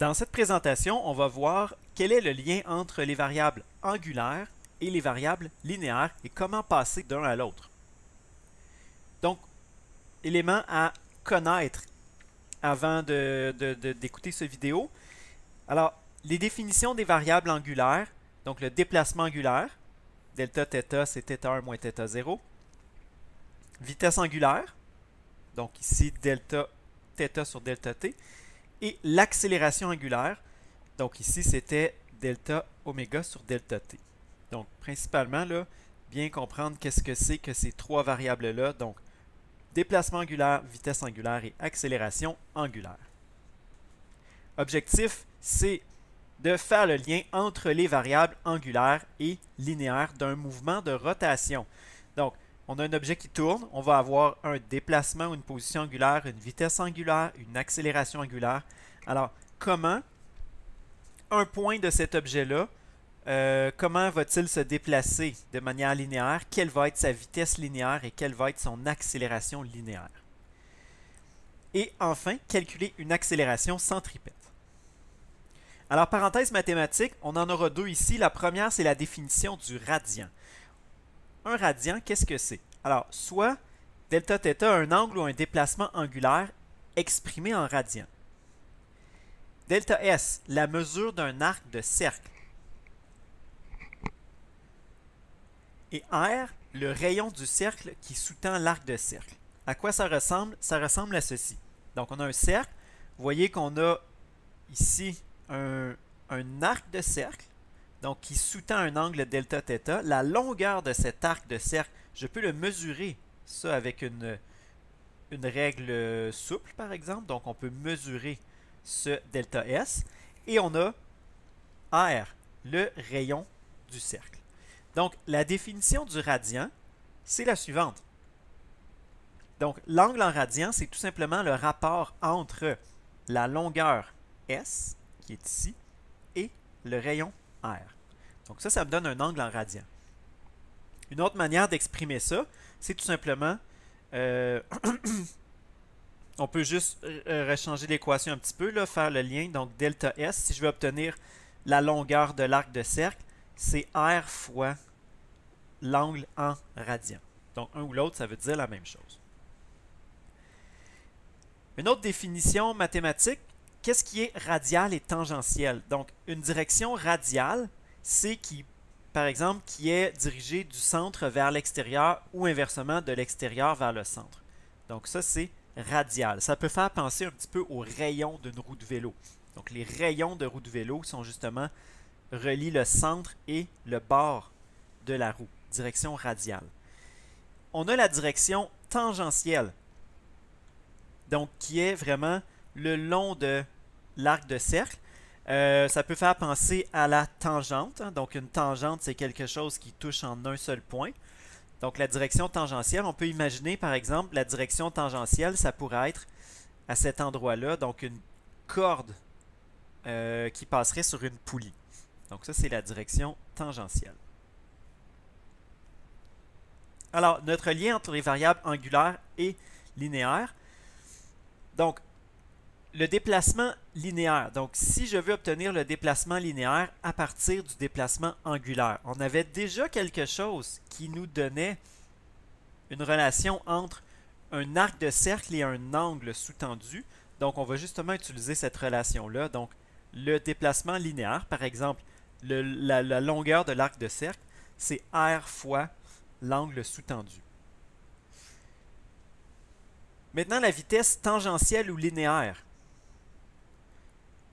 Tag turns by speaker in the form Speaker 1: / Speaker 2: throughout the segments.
Speaker 1: Dans cette présentation, on va voir quel est le lien entre les variables angulaires et les variables linéaires et comment passer d'un à l'autre. Donc, élément à connaître avant d'écouter cette vidéo. Alors, les définitions des variables angulaires, donc le déplacement angulaire, delta θ c'est θ1 moins θ0. Vitesse angulaire, donc ici delta θ sur delta t. Et l'accélération angulaire, donc ici c'était delta oméga sur delta t. Donc principalement, là, bien comprendre qu'est-ce que c'est que ces trois variables-là. Donc déplacement angulaire, vitesse angulaire et accélération angulaire. Objectif, c'est de faire le lien entre les variables angulaires et linéaires d'un mouvement de rotation. Donc, on a un objet qui tourne, on va avoir un déplacement ou une position angulaire, une vitesse angulaire, une accélération angulaire. Alors, comment un point de cet objet-là, comment va-t-il se déplacer de manière linéaire? Quelle va être sa vitesse linéaire et quelle va être son accélération linéaire? Et enfin, calculer une accélération centripète. Alors, parenthèse mathématique, on en aura deux ici. La première, c'est la définition du radian. Un radian, qu'est-ce que c'est? Alors, soit delta θ a un angle ou un déplacement angulaire exprimé en radians. Delta S, la mesure d'un arc de cercle. Et R, le rayon du cercle qui sous-tend l'arc de cercle. À quoi ça ressemble? Ça ressemble à ceci. Donc, on a un cercle. Vous voyez qu'on a ici un arc de cercle, donc qui sous-tend un angle delta θ. La longueur de cet arc de cercle, je peux le mesurer, ça avec une règle souple, par exemple. Donc, on peut mesurer ce delta S. Et on a R, le rayon du cercle. Donc, la définition du radian, c'est la suivante. Donc, l'angle en radian, c'est tout simplement le rapport entre la longueur S, qui est ici, et le rayon R. Donc ça me donne un angle en radian. Une autre manière d'exprimer ça, c'est tout simplement, on peut juste rechanger l'équation un petit peu, là, faire le lien. Donc delta S, si je veux obtenir la longueur de l'arc de cercle, c'est R fois l'angle en radian. Donc un ou l'autre, ça veut dire la même chose. Une autre définition mathématique, qu'est-ce qui est radial et tangentiel? Donc, une direction radiale, c'est qui, par exemple, qui est dirigée du centre vers l'extérieur ou inversement de l'extérieur vers le centre. Donc, ça, c'est radial. Ça peut faire penser un petit peu aux rayons d'une roue de vélo. Donc, les rayons de roue de vélo sont justement relient le centre et le bord de la roue. Direction radiale. On a la direction tangentielle. Donc, qui est vraiment le long de l'arc de cercle. Ça peut faire penser à la tangente. Donc, une tangente, c'est quelque chose qui touche en un seul point. Donc, la direction tangentielle, on peut imaginer, par exemple, la direction tangentielle, ça pourrait être à cet endroit-là, donc une corde qui passerait sur une poulie. Donc, ça, c'est la direction tangentielle. Alors, notre lien entre les variables angulaires et linéaires. Donc, le déplacement linéaire. Donc, si je veux obtenir le déplacement linéaire à partir du déplacement angulaire, on avait déjà quelque chose qui nous donnait une relation entre un arc de cercle et un angle sous-tendu. Donc, on va justement utiliser cette relation-là. Donc, le déplacement linéaire, par exemple, la longueur de l'arc de cercle, c'est R fois l'angle sous-tendu. Maintenant, la vitesse tangentielle ou linéaire.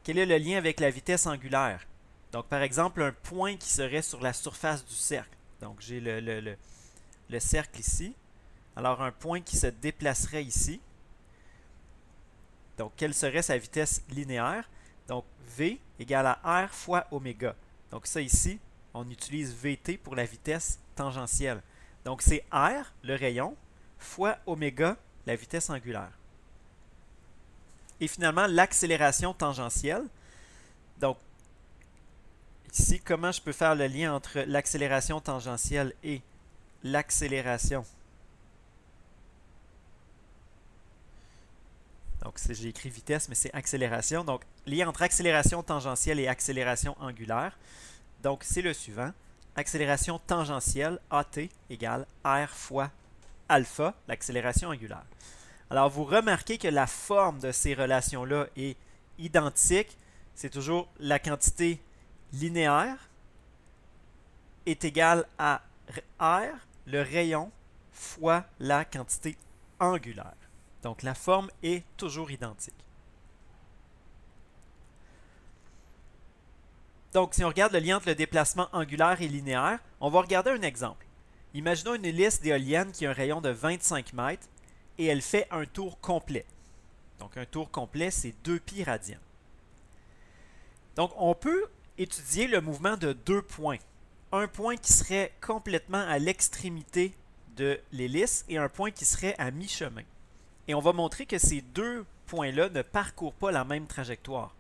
Speaker 1: Quel est le lien avec la vitesse angulaire? Donc, par exemple, un point qui serait sur la surface du cercle. Donc, j'ai le cercle ici. Alors, un point qui se déplacerait ici. Donc, quelle serait sa vitesse linéaire? Donc, V égale à R fois oméga. Donc, ça ici, on utilise VT pour la vitesse tangentielle. Donc, c'est R, le rayon, fois oméga, la vitesse angulaire. Et finalement, l'accélération tangentielle. Donc, ici, comment je peux faire le lien entre l'accélération tangentielle et l'accélération Donc, j'ai écrit vitesse, mais c'est accélération. Donc, lien entre accélération tangentielle et accélération angulaire. Donc, c'est le suivant. Accélération tangentielle, AT, égale R fois alpha, l'accélération angulaire. Alors, vous remarquez que la forme de ces relations-là est identique. C'est toujours la quantité linéaire est égale à R, le rayon, fois la quantité angulaire. Donc, la forme est toujours identique. Donc, si on regarde le lien entre le déplacement angulaire et linéaire, on va regarder un exemple. Imaginons une hélice d'éolienne qui a un rayon de 25 mètres et elle fait un tour complet. Donc, un tour complet, c'est 2π radians. Donc, on peut étudier le mouvement de deux points. Un point qui serait complètement à l'extrémité de l'hélice et un point qui serait à mi-chemin. Et on va montrer que ces deux points-là ne parcourent pas la même trajectoire.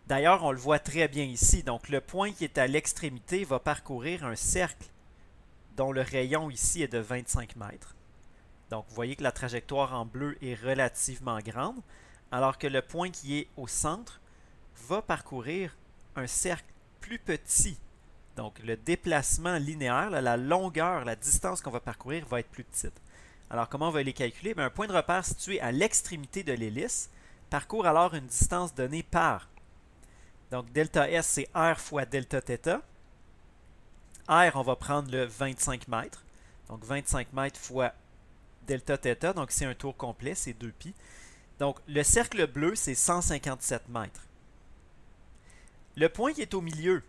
Speaker 1: D'ailleurs, on le voit très bien ici. Donc, le point qui est à l'extrémité va parcourir un cercle dont le rayon ici est de 25 mètres. Donc, vous voyez que la trajectoire en bleu est relativement grande, alors que le point qui est au centre va parcourir un cercle plus petit. Donc, le déplacement linéaire, la longueur, la distance qu'on va parcourir va être plus petite. Alors, comment on va les calculer? Bien, un point de repère situé à l'extrémité de l'hélice parcourt alors une distance donnée par. Donc, delta S, c'est R fois delta θ. R, on va prendre le 25 mètres. Donc, 25 mètres fois delta θ. Donc, c'est un tour complet, c'est 2π. Donc, le cercle bleu, c'est 157 mètres. Le point qui est au milieu,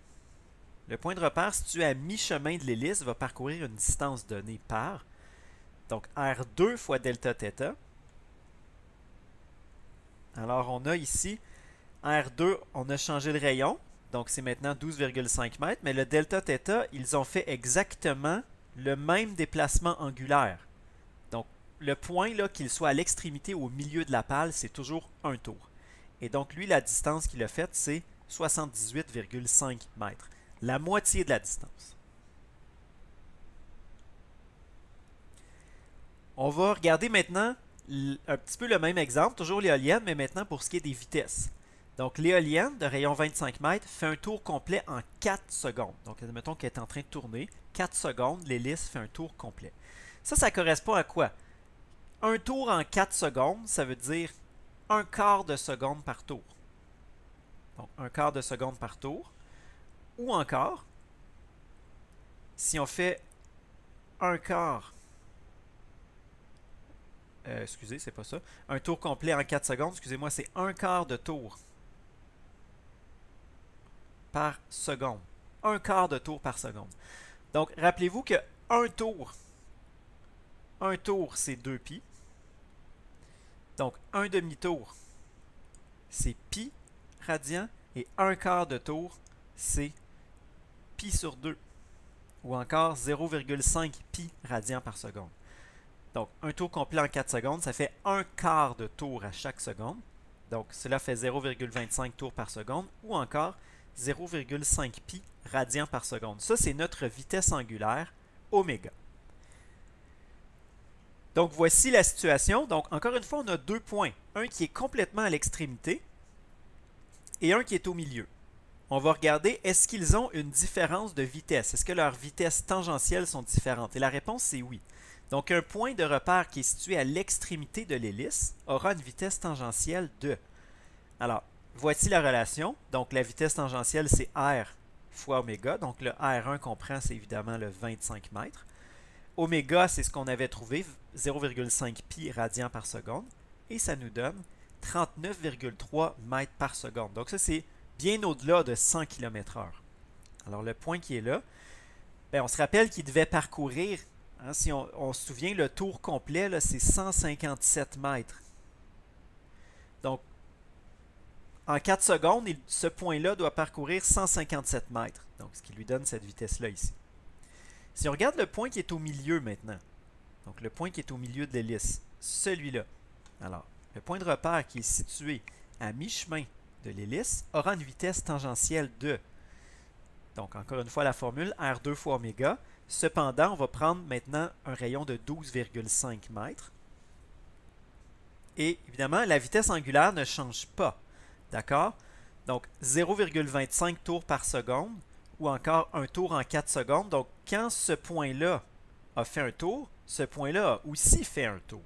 Speaker 1: le point de repère situé à mi-chemin de l'hélice va parcourir une distance donnée par. Donc, R2 fois delta θ. Alors, on a ici R2, on a changé le rayon. Donc, c'est maintenant 12,5 mètres. Mais le delta θ, ils ont fait exactement le même déplacement angulaire. Donc, le point, là, qu'il soit à l'extrémité ou au milieu de la pale, c'est toujours un tour. Et donc, lui, la distance qu'il a faite, c'est 78,5 mètres. La moitié de la distance. On va regarder maintenant un petit peu le même exemple, toujours l'éolienne, mais maintenant pour ce qui est des vitesses. Donc, l'éolienne de rayon 25 mètres fait un tour complet en 4 secondes. Donc, admettons qu'elle est en train de tourner. 4 secondes, l'hélice fait un tour complet. Ça correspond à quoi? Un tour en 4 secondes, ça veut dire un quart de seconde par tour. Donc, un quart de seconde par tour. Ou encore, si on fait un quart, excusez, c'est pas ça, un tour complet en 4 secondes, excusez-moi, c'est un quart de tour par seconde. Un quart de tour par seconde. Donc, rappelez-vous que un tour, c'est 2π. Donc, un demi-tour, c'est π radian. Et un quart de tour, c'est π sur 2. Ou encore 0,5 pi radian par seconde. Donc, un tour complet en 4 secondes, ça fait un quart de tour à chaque seconde. Donc, cela fait 0,25 tours par seconde. Ou encore 0,5 pi radian par seconde. Ça, c'est notre vitesse angulaire, oméga. Donc, voici la situation. Donc, encore une fois, on a deux points. Un qui est complètement à l'extrémité et un qui est au milieu. On va regarder, est-ce qu'ils ont une différence de vitesse? Est-ce que leurs vitesses tangentielles sont différentes? Et la réponse, c'est oui. Donc, un point de repère qui est situé à l'extrémité de l'hélice aura une vitesse tangentielle de. Alors, voici la relation. Donc, la vitesse tangentielle, c'est R fois oméga. Donc, le R1 qu'on prend, c'est évidemment le 25 mètres. Oméga, c'est ce qu'on avait trouvé, 0,5 pi radian par seconde. Et ça nous donne 39,3 mètres par seconde. Donc, ça, c'est bien au-delà de 100 km/h. Alors, le point qui est là, bien, on se rappelle qu'il devait parcourir, hein, si on se souvient, le tour complet, c'est 157 mètres. Donc, en 4 secondes, ce point-là doit parcourir 157 mètres. Donc, ce qui lui donne cette vitesse-là ici. Si on regarde le point qui est au milieu maintenant, donc le point qui est au milieu de l'hélice, celui-là. Alors, le point de repère qui est situé à mi-chemin de l'hélice aura une vitesse tangentielle de. Donc, encore une fois, la formule R2 fois oméga. Cependant, on va prendre maintenant un rayon de 12,5 mètres. Et évidemment, la vitesse angulaire ne change pas. D'accord? Donc, 0,25 tours par seconde ou encore un tour en 4 secondes. Donc, quand ce point-là a fait un tour, ce point-là a aussi fait un tour.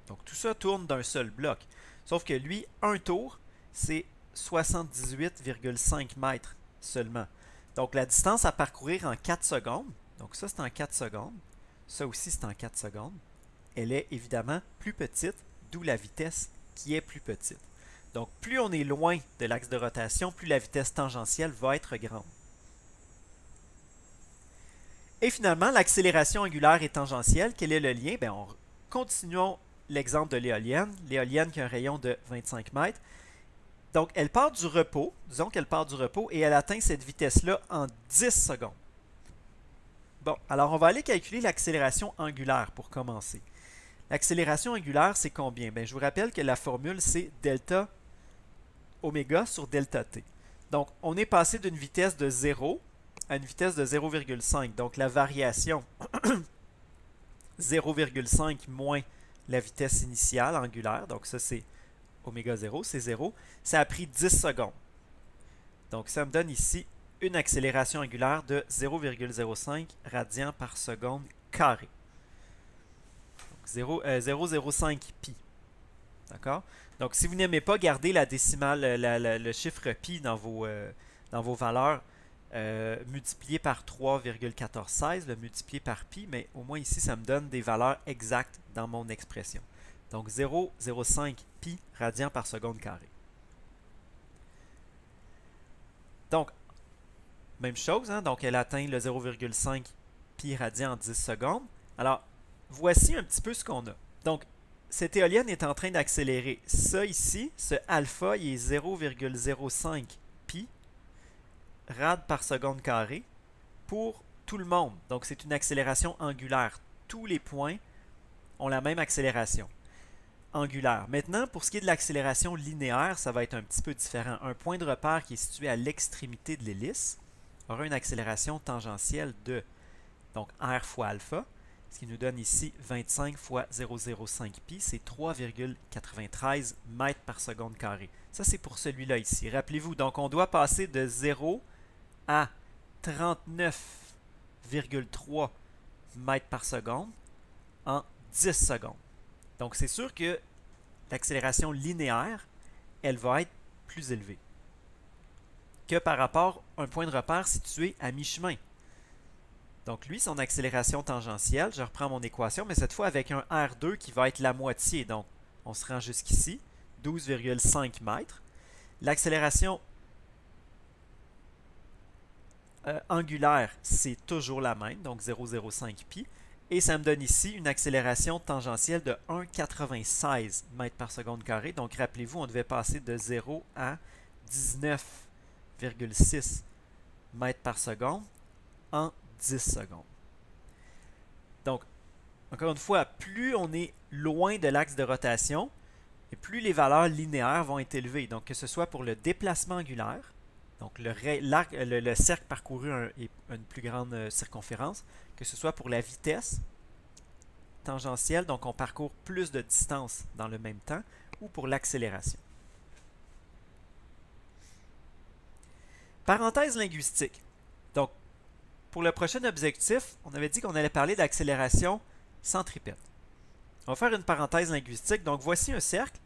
Speaker 1: Donc, tout ça tourne d'un seul bloc. Sauf que lui, un tour, c'est 78,5 mètres seulement. Donc, la distance à parcourir en 4 secondes, donc ça, c'est en 4 secondes. Ça aussi, c'est en 4 secondes. Elle est évidemment plus petite, d'où la vitesse qui est plus petite. Donc, plus on est loin de l'axe de rotation, plus la vitesse tangentielle va être grande. Et finalement, l'accélération angulaire et tangentielle, quel est le lien? Bien, continuons l'exemple de l'éolienne. L'éolienne qui a un rayon de 25 mètres. Donc, elle part du repos, disons qu'elle part du repos, et elle atteint cette vitesse-là en 10 secondes. Bon, alors on va aller calculer l'accélération angulaire pour commencer. L'accélération angulaire, c'est combien? Bien, je vous rappelle que la formule, c'est delta oméga sur delta t. Donc, on est passé d'une vitesse de 0 à une vitesse de 0,5. Donc, la variation 0,5 moins la vitesse initiale angulaire, donc ça c'est oméga 0, c'est 0, ça a pris 10 secondes. Donc, ça me donne ici une accélération angulaire de 0,05 radians par seconde carré. 0,05 pi. D'accord? Donc, si vous n'aimez pas garder la décimale, le chiffre pi dans vos valeurs, multiplié par 3,1416, le multiplié par pi, mais au moins ici, ça me donne des valeurs exactes dans mon expression. Donc, 0,05 pi radians par seconde carré. Donc, même chose, hein? Donc elle atteint le 0,5 pi radian en 10 secondes. Alors, voici un petit peu ce qu'on a. Donc, cette éolienne est en train d'accélérer. Ça ici, ce alpha, il est 0,05 pi rad par seconde carré pour tout le monde. Donc, c'est une accélération angulaire. Tous les points ont la même accélération angulaire. Maintenant, pour ce qui est de l'accélération linéaire, ça va être un petit peu différent. Un point de repère qui est situé à l'extrémité de l'hélice aura une accélération tangentielle de donc r fois alpha, ce qui nous donne ici 25 fois 0,05 pi, c'est 3,93 mètres par seconde carré. Ça, c'est pour celui-là ici. Rappelez-vous, donc on doit passer de 0 à 39,3 mètres par seconde en 10 secondes. Donc, c'est sûr que l'accélération linéaire, elle va être plus élevée que par rapport à un point de repère situé à mi-chemin. Donc, lui, son accélération tangentielle, je reprends mon équation, mais cette fois avec un R2 qui va être la moitié. Donc, on se rend jusqu'ici, 12,5 mètres. L'accélération angulaire, c'est toujours la même, donc 0,05 pi. Et ça me donne ici une accélération tangentielle de 1,96 mètres par seconde carré. Donc, rappelez-vous, on devait passer de 0 à 19,6 mètres par seconde en 10 secondes. Donc, encore une fois, plus on est loin de l'axe de rotation, et plus les valeurs linéaires vont être élevées. Donc, que ce soit pour le déplacement angulaire, donc le cercle parcouru a une plus grande circonférence, que ce soit pour la vitesse tangentielle, donc on parcourt plus de distance dans le même temps, ou pour l'accélération. Parenthèse linguistique. Donc, pour le prochain objectif, on avait dit qu'on allait parler d'accélération centripète. On va faire une parenthèse linguistique. Donc, voici un cercle.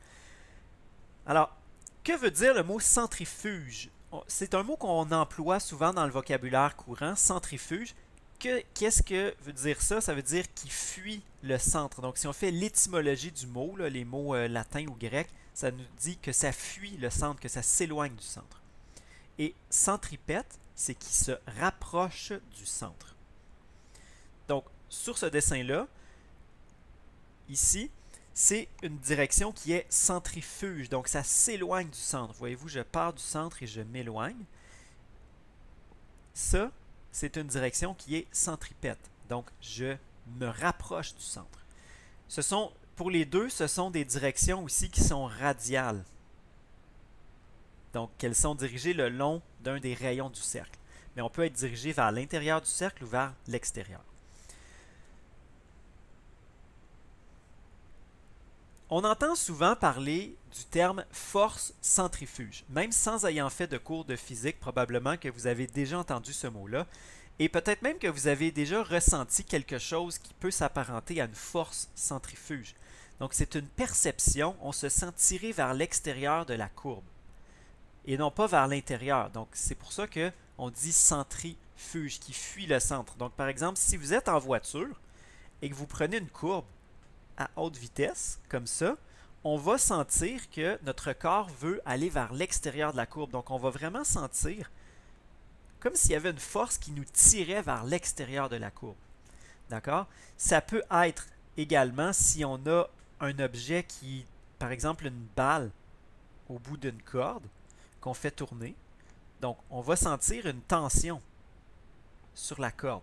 Speaker 1: Alors, que veut dire le mot centrifuge? C'est un mot qu'on emploie souvent dans le vocabulaire courant, centrifuge. Qu'est-ce que veut dire ça? Ça veut dire qu'il fuit le centre. Donc, si on fait l'étymologie du mot, là, les mots latins ou grecs, ça nous dit que ça fuit le centre, que ça s'éloigne du centre. Et centripète, c'est qui se rapproche du centre. Donc, sur ce dessin-là, ici, c'est une direction qui est centrifuge. Donc, ça s'éloigne du centre. Voyez-vous, je pars du centre et je m'éloigne. Ça, c'est une direction qui est centripète. Donc, je me rapproche du centre. Pour les deux, ce sont des directions aussi qui sont radiales. Donc, qu'elles sont dirigées le long d'un des rayons du cercle. Mais on peut être dirigé vers l'intérieur du cercle ou vers l'extérieur. On entend souvent parler du terme force centrifuge. Même sans ayant fait de cours de physique, probablement que vous avez déjà entendu ce mot-là. Et peut-être même que vous avez déjà ressenti quelque chose qui peut s'apparenter à une force centrifuge. Donc c'est une perception, on se sent tiré vers l'extérieur de la courbe et non pas vers l'intérieur. Donc c'est pour ça qu'on dit centrifuge, qui fuit le centre. Donc par exemple, si vous êtes en voiture et que vous prenez une courbe à haute vitesse, comme ça, on va sentir que notre corps veut aller vers l'extérieur de la courbe. Donc on va vraiment sentir comme s'il y avait une force qui nous tirait vers l'extérieur de la courbe. D'accord? Ça peut être également si on a un objet qui, par exemple une balle au bout d'une corde qu'on fait tourner. Donc, on va sentir une tension sur la corde.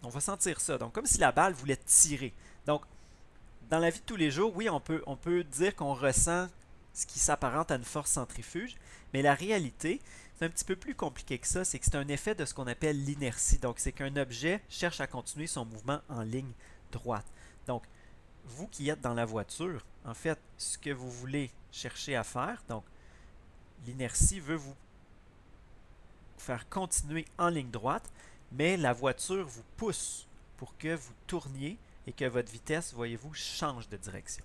Speaker 1: On va sentir ça. Donc, comme si la balle voulait tirer. Donc, dans la vie de tous les jours, oui, on peut dire qu'on ressent ce qui s'apparente à une force centrifuge, mais la réalité, c'est un petit peu plus compliqué que ça. C'est que c'est un effet de ce qu'on appelle l'inertie. Donc, c'est qu'un objet cherche à continuer son mouvement en ligne droite. Donc, vous qui êtes dans la voiture, en fait, ce que vous voulez chercher à faire, donc, l'inertie veut vous faire continuer en ligne droite, mais la voiture vous pousse pour que vous tourniez et que votre vitesse, voyez-vous, change de direction.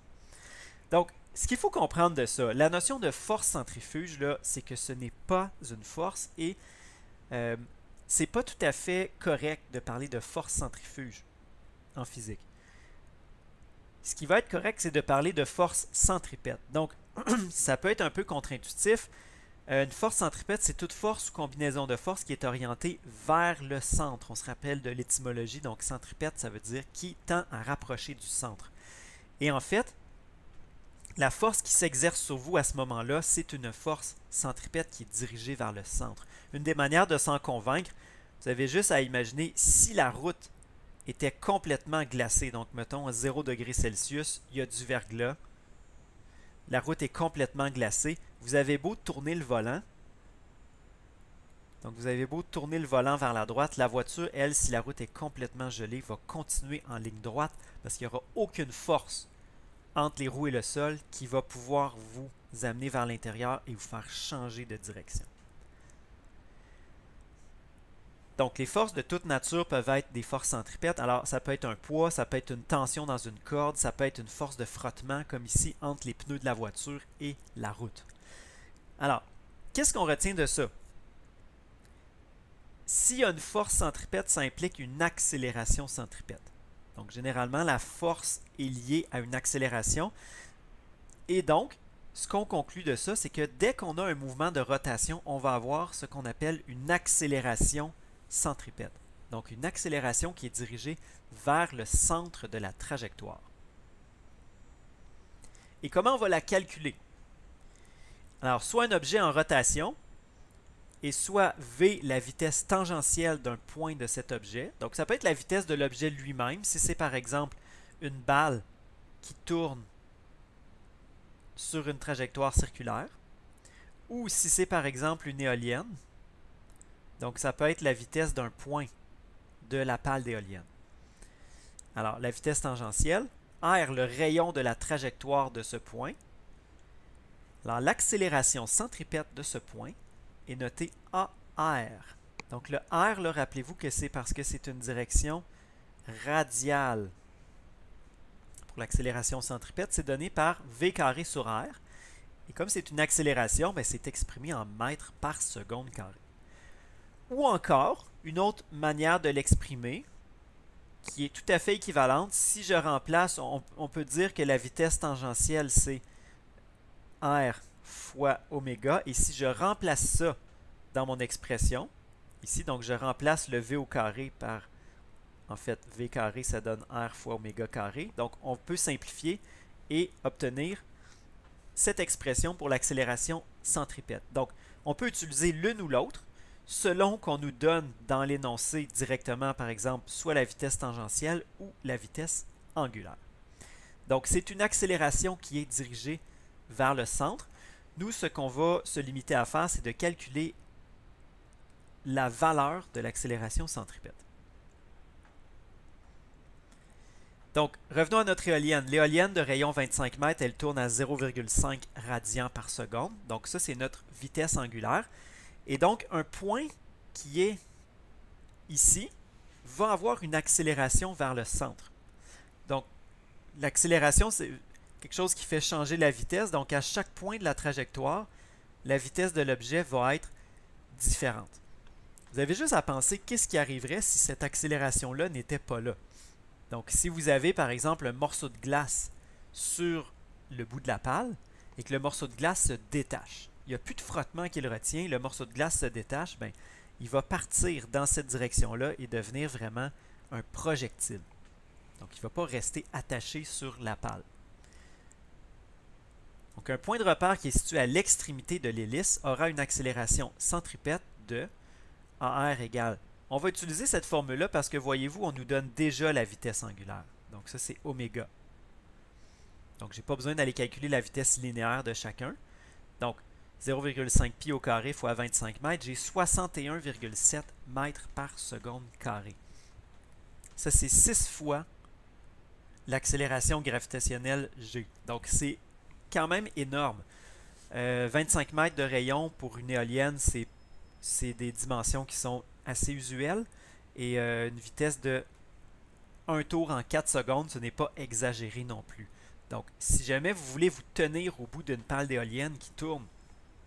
Speaker 1: Donc, ce qu'il faut comprendre de ça, la notion de force centrifuge, là, c'est que ce n'est pas une force et c'est pas tout à fait correct de parler de force centrifuge en physique. Ce qui va être correct, c'est de parler de force centripète. Donc, ça peut être un peu contre-intuitif. Une force centripète, c'est toute force ou combinaison de forces qui est orientée vers le centre. On se rappelle de l'étymologie, donc centripète, ça veut dire qui tend à rapprocher du centre. Et en fait, la force qui s'exerce sur vous à ce moment-là, c'est une force centripète qui est dirigée vers le centre. Une des manières de s'en convaincre, vous avez juste à imaginer si la route était complètement glacée, donc mettons à 0 degré Celsius, il y a du verglas, la route est complètement glacée, vous avez beau tourner le volant, donc vous avez beau tourner le volant vers la droite, la voiture, elle, si la route est complètement gelée, va continuer en ligne droite parce qu'il n'y aura aucune force entre les roues et le sol qui va pouvoir vous amener vers l'intérieur et vous faire changer de direction. Donc, les forces de toute nature peuvent être des forces centripètes. Alors, ça peut être un poids, ça peut être une tension dans une corde, ça peut être une force de frottement, comme ici, entre les pneus de la voiture et la route. Alors, qu'est-ce qu'on retient de ça? S'il y a une force centripète, ça implique une accélération centripète. Donc, généralement, la force est liée à une accélération. Et donc, ce qu'on conclut de ça, c'est que dès qu'on a un mouvement de rotation, on va avoir ce qu'on appelle une accélération centripète. Donc, une accélération qui est dirigée vers le centre de la trajectoire. Et comment on va la calculer? Alors, soit un objet en rotation, et soit v, la vitesse tangentielle d'un point de cet objet. Donc, ça peut être la vitesse de l'objet lui-même, si c'est par exemple une balle qui tourne sur une trajectoire circulaire, ou si c'est par exemple une éolienne. Donc, ça peut être la vitesse d'un point de la pale d'éolienne. Alors, la vitesse tangentielle, R, le rayon de la trajectoire de ce point. Alors, l'accélération centripète de ce point est notée AR. Donc, le R, là, rappelez-vous que c'est parce que c'est une direction radiale. Pour l'accélération centripète, c'est donné par V carré sur R. Et comme c'est une accélération, c'est exprimé en mètres par seconde carré. Ou encore, une autre manière de l'exprimer, qui est tout à fait équivalente, si je remplace, on peut dire que la vitesse tangentielle, c'est R fois oméga. Et si je remplace ça dans mon expression, ici, donc je remplace le V au carré par, en fait, V carré, ça donne R fois oméga carré. Donc, on peut simplifier et obtenir cette expression pour l'accélération centripète. Donc, on peut utiliser l'une ou l'autre selon qu'on nous donne dans l'énoncé directement, par exemple, soit la vitesse tangentielle ou la vitesse angulaire. Donc, c'est une accélération qui est dirigée vers le centre. Nous, ce qu'on va se limiter à faire, c'est de calculer la valeur de l'accélération centripète. Donc, revenons à notre éolienne. L'éolienne de rayon 25 mètres, elle tourne à 0,5 radians par seconde. Donc, ça, c'est notre vitesse angulaire. Et donc, un point qui est ici va avoir une accélération vers le centre. Donc, l'accélération, c'est quelque chose qui fait changer la vitesse. Donc, à chaque point de la trajectoire, la vitesse de l'objet va être différente. Vous avez juste à penser qu'est-ce qui arriverait si cette accélération-là n'était pas là. Donc, si vous avez, par exemple, un morceau de glace sur le bout de la pale et que le morceau de glace se détache, il n'y a plus de frottement qui le retient, le morceau de glace se détache, bien, il va partir dans cette direction-là et devenir vraiment un projectile. Donc, il ne va pas rester attaché sur la pale. Donc, un point de repère qui est situé à l'extrémité de l'hélice aura une accélération centripète de AR égale. On va utiliser cette formule-là parce que, voyez-vous, on nous donne déjà la vitesse angulaire. Donc, ça, c'est oméga. Donc, je n'ai pas besoin d'aller calculer la vitesse linéaire de chacun. Donc, 0,5 pi au carré fois 25 mètres, j'ai 61,7 mètres par seconde carré. Ça, c'est 6 fois l'accélération gravitationnelle G. Donc, c'est quand même énorme. 25 mètres de rayon pour une éolienne, c'est des dimensions qui sont assez usuelles. Et une vitesse de 1 tour en 4 secondes, ce n'est pas exagéré non plus. Donc, si jamais vous voulez vous tenir au bout d'une pale d'éolienne qui tourne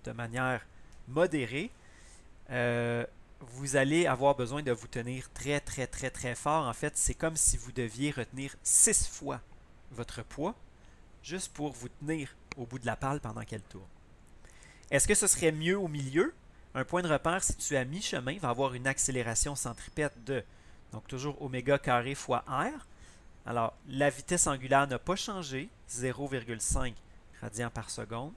Speaker 1: de manière modérée, vous allez avoir besoin de vous tenir très, très, très, très fort. En fait, c'est comme si vous deviez retenir 6 fois votre poids juste pour vous tenir au bout de la pale pendant qu'elle tourne. Est-ce que ce serait mieux au milieu? Un point de repère situé à mi-chemin va avoir une accélération centripète de, donc toujours oméga carré fois R. Alors, la vitesse angulaire n'a pas changé, 0,5 radians par seconde.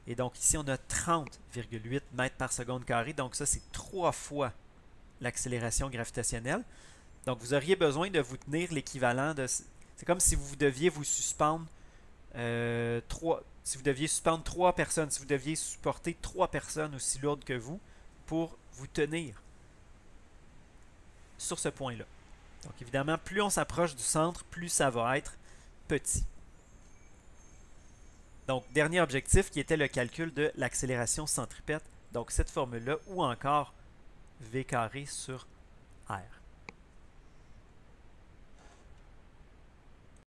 Speaker 1: Et donc ici, on a 30,8 mètres par seconde carré. Donc ça, c'est 3 fois l'accélération gravitationnelle. Donc vous auriez besoin de vous tenir l'équivalent de... C'est comme si vous deviez vous suspendre si vous deviez suspendre 3 personnes, si vous deviez supporter 3 personnes aussi lourdes que vous pour vous tenir sur ce point-là. Donc évidemment, plus on s'approche du centre, plus ça va être petit. Donc, dernier objectif qui était le calcul de l'accélération centripète. Donc, cette formule-là ou encore V carré sur R.